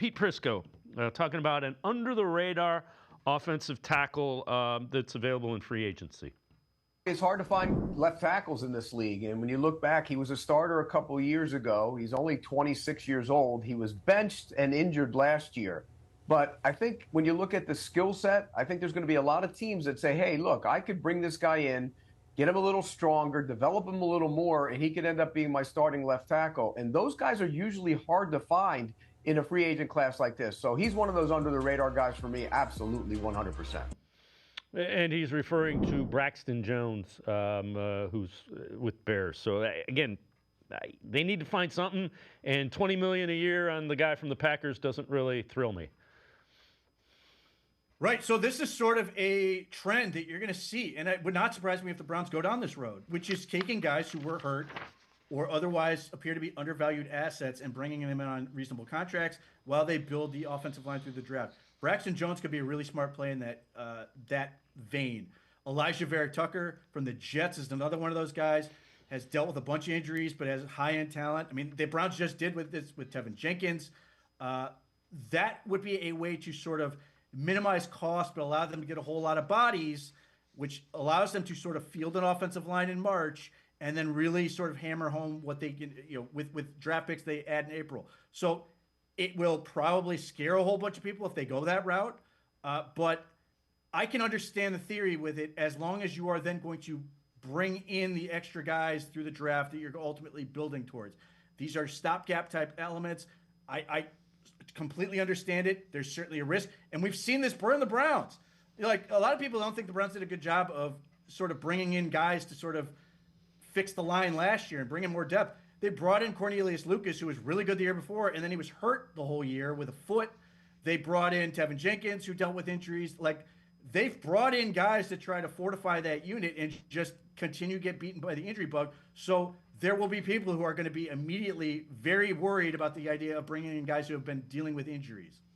Pete Prisco talking about an under-the-radar offensive tackle that's available in free agency. It's hard to find left tackles in this league. And when you look back, he was a starter a couple of years ago. He's only 26 years old. He was benched and injured last year. But I think when you look at the skill set, I think there's going to be a lot of teams that say, hey, look, I could bring this guy in, get him a little stronger, develop him a little more, and he could end up being my starting left tackle. And those guys are usually hard to find in a free agent class like this. So he's one of those under-the-radar guys for me, absolutely 100%. And he's referring to Braxton Jones, who's with Bears. So, again, they need to find something, and $20 million a year on the guy from the Packers doesn't really thrill me. Right, so this is sort of a trend that you're going to see, and it would not surprise me if the Browns go down this road, which is taking guys who were hurt or otherwise appear to be undervalued assets and bringing them in on reasonable contracts while they build the offensive line through the draft. Braxton Jones could be a really smart play in that vein. Elijah Vera-Tucker from the Jets is another one of those guys. Has dealt with a bunch of injuries, but has high-end talent. I mean, the Browns just did with this with Tevin Jenkins. That would be a way to sort of minimize cost, but allow them to get a whole lot of bodies, which allows them to sort of field an offensive line in March and then really sort of hammer home what they can, with draft picks they add in April. So it will probably scare a whole bunch of people if they go that route. But I can understand the theory with it as long as you are then going to bring in the extra guys through the draft that you're ultimately building towards. These are stopgap type elements. I completely understand it. There's certainly a risk. And we've seen this burn the Browns. Like, a lot of people don't think the Browns did a good job of sort of bringing in guys to sort of fix the line last year and bring in more depth. They brought in Cornelius Lucas, who was really good the year before, and then he was hurt the whole year with a foot. They brought in Tevin Jenkins, who dealt with injuries. Like, they've brought in guys to try to fortify that unit and just continue to get beaten by the injury bug. So there will be people who are going to be immediately very worried about the idea of bringing in guys who have been dealing with injuries.